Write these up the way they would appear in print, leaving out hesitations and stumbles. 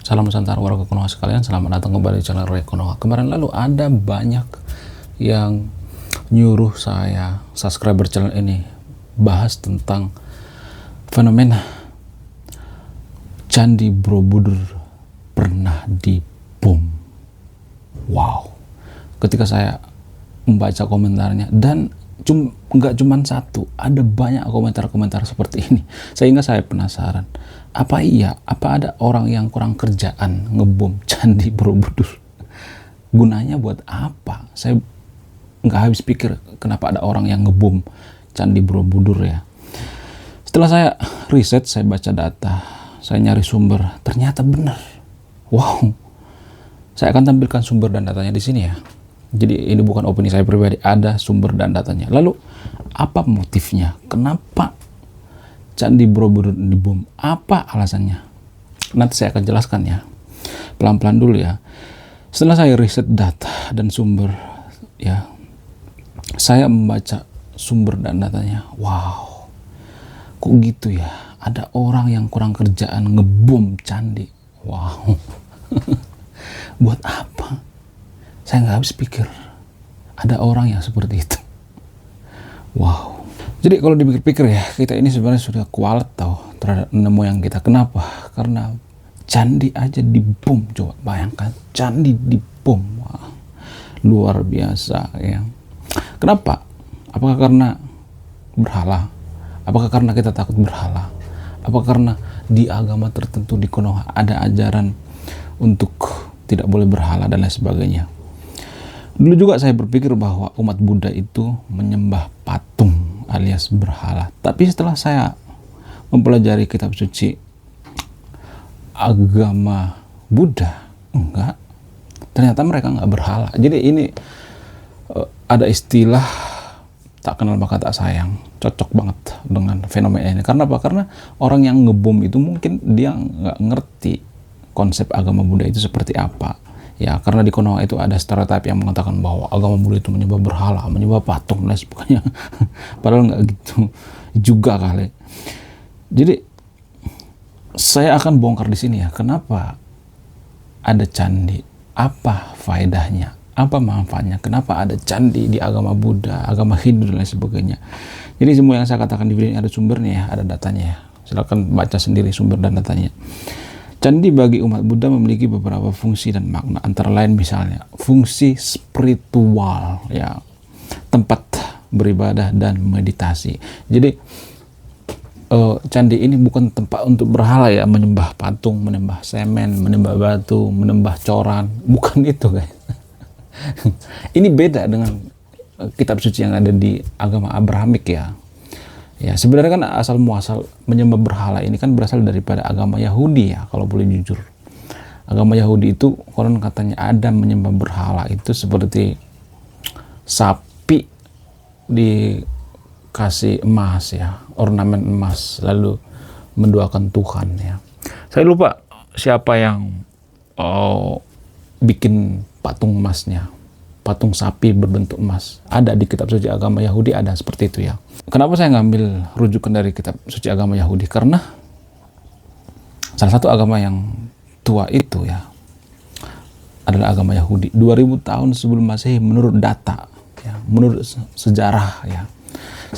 Salam Nusantara warga Konoha sekalian, selamat datang kembali di channel Roy Konoha. Kemarin lalu ada banyak yang nyuruh saya subscriber channel ini bahas tentang fenomena Candi Borobudur pernah dibom. Wow, ketika saya membaca komentarnya, dan nggak cuma satu, ada banyak komentar-komentar seperti ini, sehingga saya penasaran, apa ada orang yang kurang kerjaan ngebom Candi Borobudur? Gunanya buat apa? Saya nggak habis pikir kenapa ada orang yang ngebom Candi Borobudur ya. Setelah saya riset, saya baca data, saya nyari sumber, ternyata benar. Wow, saya akan tampilkan sumber dan datanya di sini ya. Jadi ini bukan opini saya pribadi, ada sumber dan datanya. Lalu apa motifnya? Kenapa Candi Borobudur dibom? Apa alasannya? Nanti saya akan jelaskan ya. Pelan-pelan dulu ya. Setelah saya riset data dan sumber ya, saya membaca sumber dan datanya. Wow, kok gitu ya? Ada orang yang kurang kerjaan ngebom candi. Wow. Buat apa? Saya nggak habis pikir ada orang yang seperti itu. Wow. Jadi kalau dipikir-pikir ya, kita ini sebenarnya sudah kualat tau terhadap nenek moyang kita. Kenapa? Karena candi aja dibom. Coba bayangkan, candi dibom. Wah, luar biasa ya. Kenapa? Apakah karena berhala? Apakah karena kita takut berhala? Apakah karena di agama tertentu di Konoha ada ajaran untuk tidak boleh berhala dan lain sebagainya? Dulu juga saya berpikir bahwa umat Buddha itu menyembah patung alias berhala. Tapi setelah saya mempelajari kitab suci agama Buddha, enggak. Ternyata mereka enggak berhala. Jadi ini ada istilah tak kenal maka tak sayang. Cocok banget dengan fenomena ini. Karena apa? Karena orang yang ngebom itu mungkin dia nggak ngerti konsep agama Buddha itu seperti apa. Ya, karena di Konoha itu ada stereotip yang mengatakan bahwa agama Buddha itu menyembah berhala, menyembah patung dan sebagainya. Padahal nggak gitu juga kali. Jadi saya akan bongkar di sini ya, kenapa ada candi, apa faedahnya, apa manfaatnya, kenapa ada candi di agama Buddha, agama Hindu dan lain sebagainya. Jadi semua yang saya katakan di video ini ada sumbernya ya, ada datanya ya. Silakan baca sendiri sumber dan datanya. Candi bagi umat Buddha memiliki beberapa fungsi dan makna, antara lain misalnya fungsi spiritual ya, tempat beribadah dan meditasi. Jadi candi ini bukan tempat untuk berhala ya, menyembah patung, menyembah semen, menyembah batu, menyembah coran, bukan itu guys. Ini beda dengan kitab suci yang ada di agama Abrahamik ya. Ya, sebenarnya kan asal muasal menyembah berhala ini kan berasal daripada agama Yahudi ya, kalau boleh jujur. Agama Yahudi itu konon katanya ada menyembah berhala itu seperti sapi dikasih emas ya, ornamen emas, lalu mendoakan Tuhan ya. Saya lupa siapa yang bikin patung emasnya, patung sapi berbentuk emas. Ada di kitab suci agama Yahudi, ada seperti itu ya. Kenapa saya ngambil rujukan dari kitab suci agama Yahudi? Karena salah satu agama yang tua itu ya adalah agama Yahudi. 2000 tahun sebelum Masehi menurut data ya, menurut sejarah ya.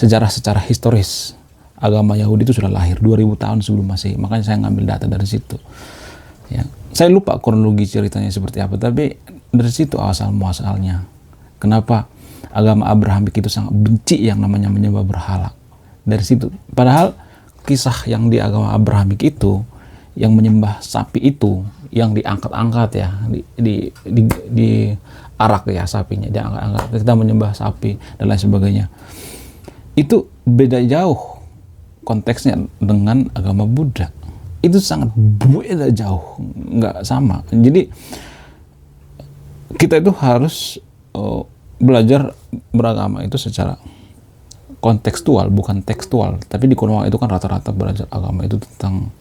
Sejarah secara historis agama Yahudi itu sudah lahir 2000 tahun sebelum Masehi. Makanya saya ngambil data dari situ. Ya. Saya lupa kronologi ceritanya seperti apa, tapi dari situ asal muasalnya. Kenapa agama Abrahamik itu sangat benci yang namanya menyembah berhala? Dari situ. Padahal kisah yang di agama Abrahamik itu, yang menyembah sapi itu, yang diangkat-angkat ya, di arak ya sapinya, diangkat-angkat, kita menyembah sapi dan lain sebagainya. Itu beda jauh konteksnya dengan agama Buddha. Itu sangat beda jauh, nggak sama. Jadi kita itu harus belajar beragama itu secara kontekstual, bukan tekstual. Tapi di Konoha itu kan rata-rata belajar agama itu tentang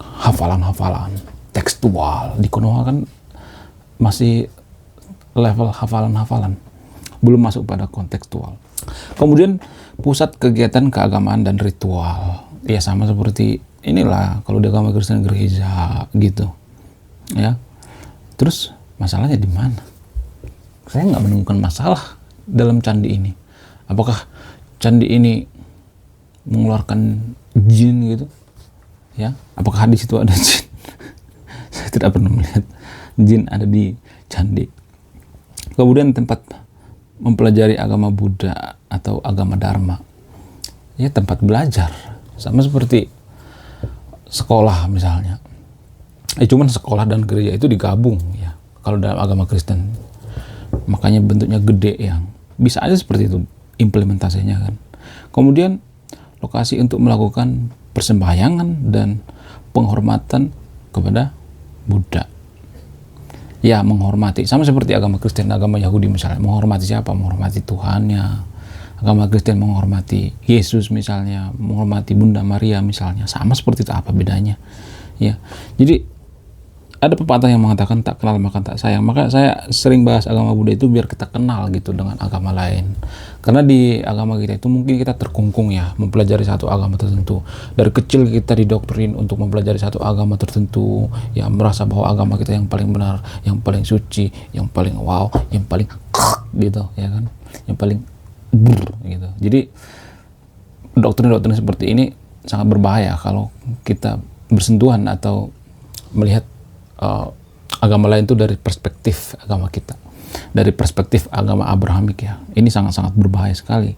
hafalan-hafalan tekstual. Di Konoha kan masih level hafalan-hafalan, belum masuk pada kontekstual. Kemudian pusat kegiatan keagamaan dan ritual, ya sama seperti inilah kalau di agama Kristen gereja gitu ya. Terus masalahnya di mana? Saya nggak menemukan masalah dalam candi ini. Apakah candi ini mengeluarkan jin gitu ya? Apakah di situ ada jin? Saya tidak pernah melihat jin ada di candi. Kemudian tempat mempelajari agama Buddha atau agama Dharma, ya tempat belajar, sama seperti sekolah misalnya. Cuman sekolah dan gereja itu digabung ya kalau dalam agama Kristen, makanya bentuknya gede yang bisa aja seperti itu implementasinya kan. Kemudian lokasi untuk melakukan persembahyangan dan penghormatan kepada Buddha. Ya, menghormati sama seperti agama Kristen, agama Yahudi misalnya, menghormati siapa? Menghormati Tuhannya. Agama Kristen menghormati Yesus misalnya, menghormati Bunda Maria misalnya, sama seperti itu. Apa bedanya? Ya. Jadi ada pepatah yang mengatakan tak kenal maka tak sayang. Maka saya sering bahas agama Buddha itu biar kita kenal gitu dengan agama lain. Karena di agama kita itu mungkin kita terkungkung ya, mempelajari satu agama tertentu. Dari kecil kita didoktrin untuk mempelajari satu agama tertentu, ya merasa bahwa agama kita yang paling benar, yang paling suci, yang paling wow, yang paling gitu ya kan, yang paling gitu. Jadi doktrin-doktrin seperti ini sangat berbahaya kalau kita bersentuhan atau melihat agama lain itu dari perspektif agama kita, dari perspektif agama Abrahamik ya. Ini sangat-sangat berbahaya sekali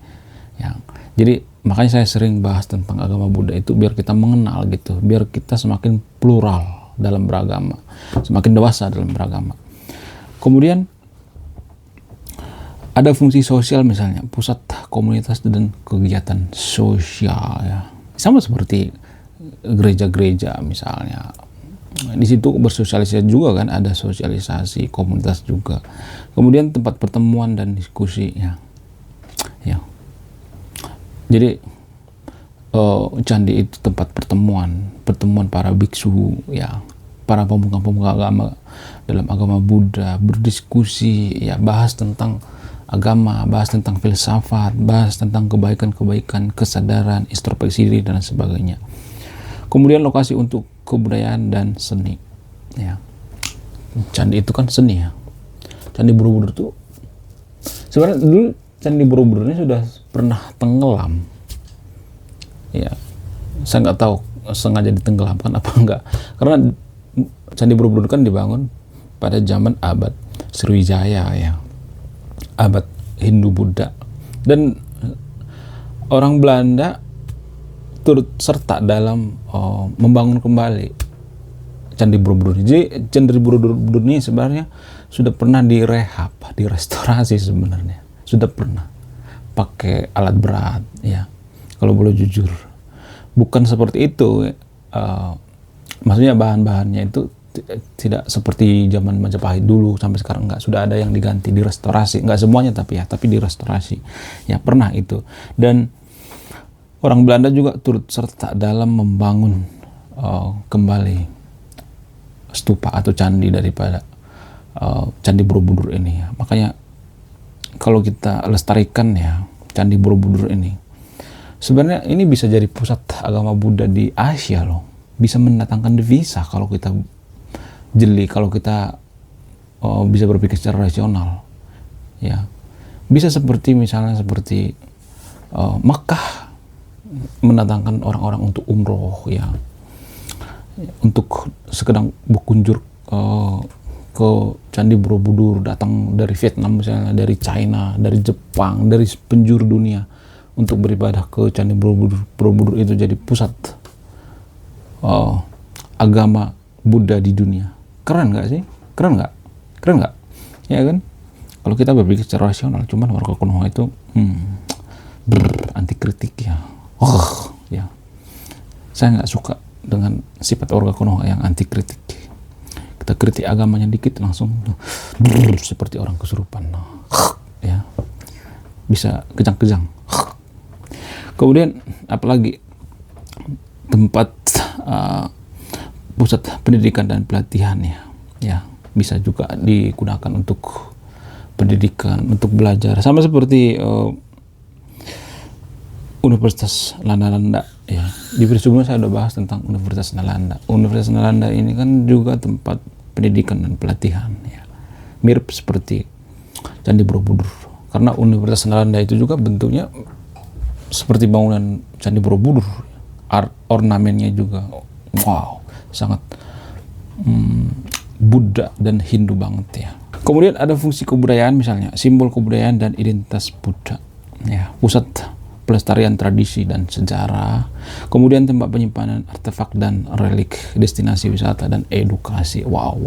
ya. Jadi makanya saya sering bahas tentang agama Buddha itu biar kita mengenal gitu, biar kita semakin plural dalam beragama, semakin dewasa dalam beragama. Kemudian ada fungsi sosial misalnya, pusat komunitas dan kegiatan sosial ya. Sama seperti gereja-gereja misalnya. Di situ bersosialisasi juga kan, ada sosialisasi komunitas juga. Kemudian tempat pertemuan dan diskusi ya. Jadi candi itu tempat pertemuan para biksu ya, para pemuka-pemuka agama dalam agama Buddha, berdiskusi ya, bahas tentang agama, bahas tentang filsafat, bahas tentang kebaikan-kebaikan, kesadaran, introspeksi diri dan sebagainya. Kemudian lokasi untuk kebudayaan dan seni ya. Candi itu kan seni ya. Candi Borobudur itu sebenarnya dulu Candi Borobudur ini sudah pernah tenggelam ya. Saya nggak tahu sengaja ditenggelamkan apa enggak, karena Candi Borobudur kan dibangun pada zaman abad Sriwijaya ya, abad Hindu Buddha, dan orang Belanda turut serta dalam membangun kembali Candi Borobudur. Jadi Candi Borobudur ini sebenarnya sudah pernah direhab, direstorasi sebenarnya. Sudah pernah pakai alat berat ya. Kalau boleh jujur, bukan seperti itu. Maksudnya bahan-bahannya itu tidak seperti zaman Majapahit dulu sampai sekarang, enggak. Sudah ada yang diganti, direstorasi. Enggak semuanya tapi direstorasi. Ya pernah itu. Dan orang Belanda juga turut serta dalam membangun kembali stupa atau candi daripada Candi Borobudur ini ya. Makanya kalau kita lestarikan ya Candi Borobudur ini, sebenarnya ini bisa jadi pusat agama Buddha di Asia loh. Bisa mendatangkan devisa kalau kita jeli, kalau kita bisa berpikir secara rasional ya. Bisa seperti misalnya seperti Mekah mendatangkan orang-orang untuk umroh ya, untuk sekedar berkunjung ke Candi Borobudur, datang dari Vietnam misalnya, dari China, dari Jepang, dari penjuru dunia untuk beribadah ke Candi Borobudur. Borobudur itu jadi pusat agama Buddha di dunia. Keren nggak sih? Keren nggak ya kan? Kalau kita berpikir secara rasional, cuman warga Konoha itu anti kritik ya. Ya, saya nggak suka dengan sifat warga Konoha yang anti kritik. Kita kritik agamanya dikit langsung seperti orang kesurupan ya, bisa kejang-kejang. Kemudian apalagi tempat pusat pendidikan dan pelatihan ya bisa juga digunakan untuk pendidikan, untuk belajar, sama seperti Universitas Landa ya. Di video sebelumnya saya udah bahas tentang Universitas Nalanda. Universitas Nalanda ini kan juga tempat pendidikan dan pelatihan, ya. Mirip seperti Candi Borobudur. Karena Universitas Nalanda itu juga bentuknya seperti bangunan Candi Borobudur. Ornamennya juga, wow, sangat Buddha dan Hindu banget, ya. Kemudian ada fungsi kebudayaan, misalnya simbol kebudayaan dan identitas Buddha, ya. Pusat pelestarian tradisi dan sejarah, kemudian tempat penyimpanan artefak dan relik, destinasi wisata dan edukasi. Wow,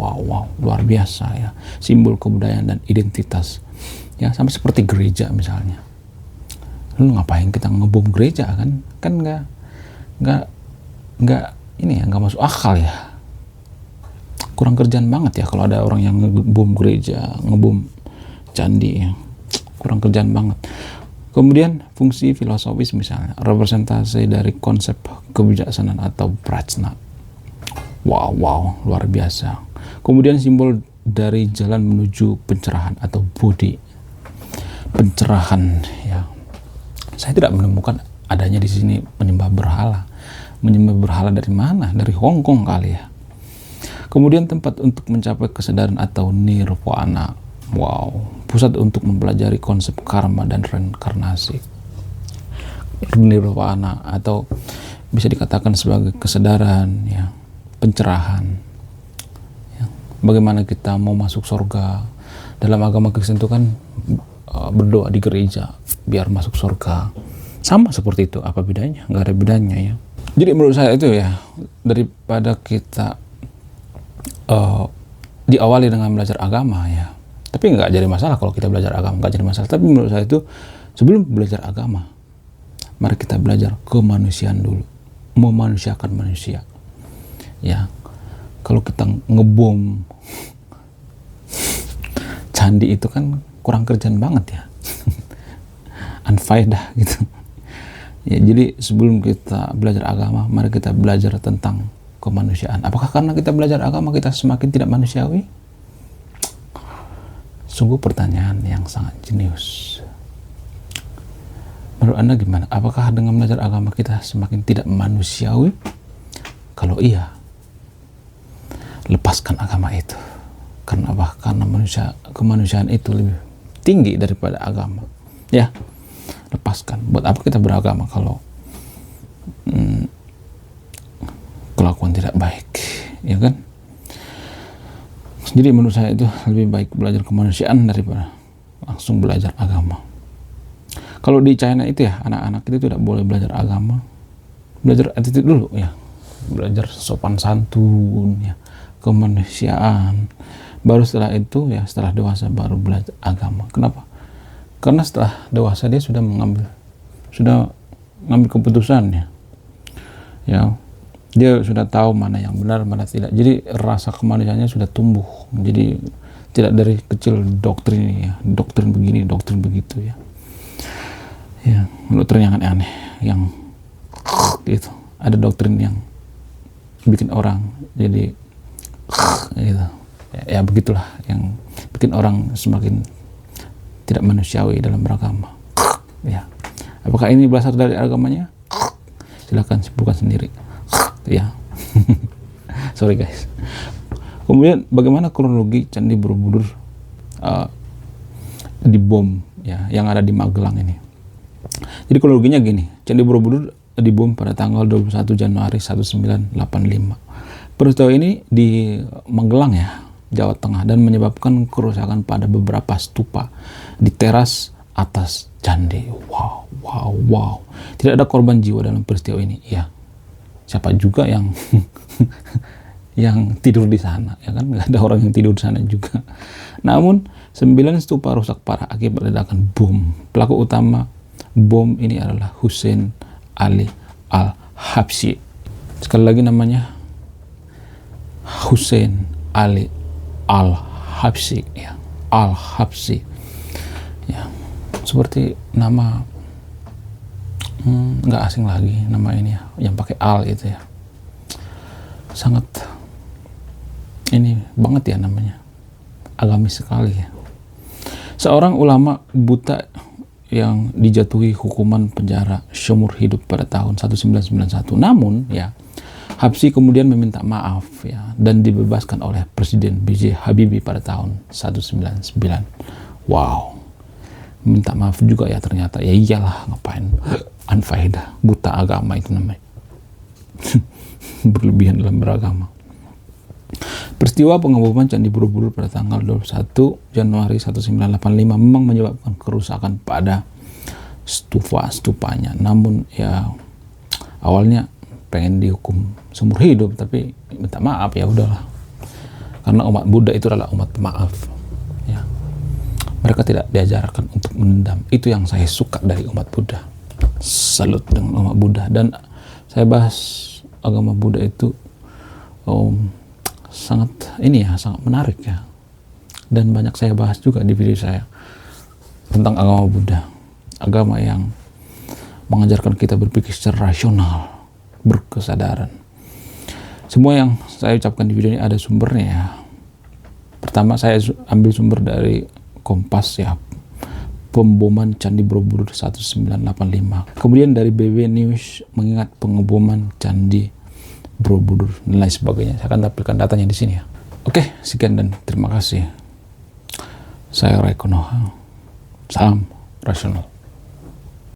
luar biasa, ya. Simbol kebudayaan dan identitas, ya. Sama seperti gereja misalnya. Lu ngapain kita ngebom gereja, kan nggak ini ya, nggak masuk akal, ya. Kurang kerjaan banget, ya, kalau ada orang yang ngebom gereja, ngebom candi, ya. Kurang kerjaan banget. Kemudian fungsi filosofis, misalnya representasi dari konsep kebijaksanaan atau prajna. Wow, luar biasa. Kemudian simbol dari jalan menuju pencerahan atau bodhi, pencerahan, ya. Saya tidak menemukan adanya di sini menyembah berhala. Menyembah berhala dari mana? Dari Hong Kong kali, ya. Kemudian tempat untuk mencapai kesadaran atau nirvana. Wow, pusat untuk mempelajari konsep karma dan reinkarnasi. Nirvana atau bisa dikatakan sebagai kesadaran, ya, pencerahan, ya. Bagaimana kita mau masuk surga? Dalam agama Kristen itu kan berdoa di gereja biar masuk surga. Sama seperti itu, apa bedanya? Nggak ada bedanya, ya. Jadi menurut saya itu, ya, daripada kita diawali dengan belajar agama, ya. Tapi nggak jadi masalah kalau kita belajar agama, nggak jadi masalah. Tapi menurut saya itu sebelum belajar agama, mari kita belajar kemanusiaan dulu, memanusiakan manusia, ya. Kalau kita ngebom candi itu kan kurang kerjaan banget, ya. Unfaedah gitu, ya. Jadi sebelum kita belajar agama, mari kita belajar tentang kemanusiaan. Apakah karena kita belajar agama kita semakin tidak manusiawi? Sungguh pertanyaan yang sangat jenius. Menurut Anda gimana? Apakah dengan belajar agama kita semakin tidak manusiawi? Kalau iya, lepaskan agama itu. Karena apa? Karena kemanusiaan itu lebih tinggi daripada agama, ya. Lepaskan. Buat apa kita beragama kalau kelakuan tidak baik, ya kan? Jadi menurut saya itu lebih baik belajar kemanusiaan daripada langsung belajar agama. Kalau di China itu, ya, anak-anak itu tidak boleh belajar agama, belajar attitude dulu, ya. Belajar sopan santun, ya, kemanusiaan. Baru setelah itu, ya, setelah dewasa baru belajar agama. Kenapa? Karena setelah dewasa dia sudah mengambil keputusan, ya. Dia sudah tahu mana yang benar, mana tidak. Jadi rasa kemanusiaannya sudah tumbuh. Jadi tidak dari kecil doktrin, ya, doktrin begini, doktrin begitu, ya. Ya, doktrin yang aneh-aneh, yang gitu. Ada doktrin yang bikin orang jadi gitu. Ya, begitulah yang bikin orang semakin tidak manusiawi dalam beragama, ya. Apakah ini berasal dari agamanya? Silakan simpulkan sendiri, ya. Sorry guys. Kemudian bagaimana kronologi Candi Borobudur dibom, ya, yang ada di Magelang ini? Jadi kronologinya gini, Candi Borobudur dibom pada tanggal 21 Januari 1985. Peristiwa ini di Magelang, ya, Jawa Tengah, dan menyebabkan kerusakan pada beberapa stupa di teras atas candi. Wow. Tidak ada korban jiwa dalam peristiwa ini, ya. Siapa juga yang yang tidur di sana, ya kan? Nggak ada orang yang tidur di sana juga. Namun 9 stupa rusak parah akibat ledakan bom. Pelaku utama bom ini adalah Hussein Ali Al-Habsyi. Sekali lagi namanya Hussein Ali Al-Habsyi, ya. Al-Habsyi, ya. Seperti nama nggak asing lagi nama ini, ya, yang pakai al itu, ya. Sangat ini banget, ya, namanya agamis sekali, ya. Seorang ulama buta yang dijatuhi hukuman penjara seumur hidup pada tahun 1991. Namun ya, Habsyi kemudian meminta maaf ya dan dibebaskan oleh Presiden B.J. Habibie pada tahun 1999. Wow, minta maaf juga ya ternyata. Ya iyalah, ngapain, anfaedah, buta agama itu namanya. Berlebihan dalam beragama. Peristiwa pengeboman Candi Borobudur pada tanggal 21 Januari 1985 memang menyebabkan kerusakan pada stupanya. Namun ya awalnya pengen dihukum seumur hidup, tapi minta maaf, ya udahlah. Karena umat Buddha itu adalah umat pemaaf. Ya. Mereka tidak diajarkan untuk menendam. Itu yang saya suka dari umat Buddha. Salut dengan umat Buddha. Dan saya bahas agama Buddha itu sangat menarik ya. Dan banyak saya bahas juga di video saya tentang agama Buddha. Agama yang mengajarkan kita berpikir secara rasional, berkesadaran. Semua yang saya ucapkan di video ini ada sumbernya ya. Pertama, saya ambil sumber dari Kompas ya, pemboman Candi Borobudur 1985. Kemudian dari BB News mengingat pengeboman Candi Borobudur dan lain sebagainya. Saya akan tampilkan datanya di sini ya. Oke, sekian dan terima kasih. Saya Ray Konoha. Salam rasional.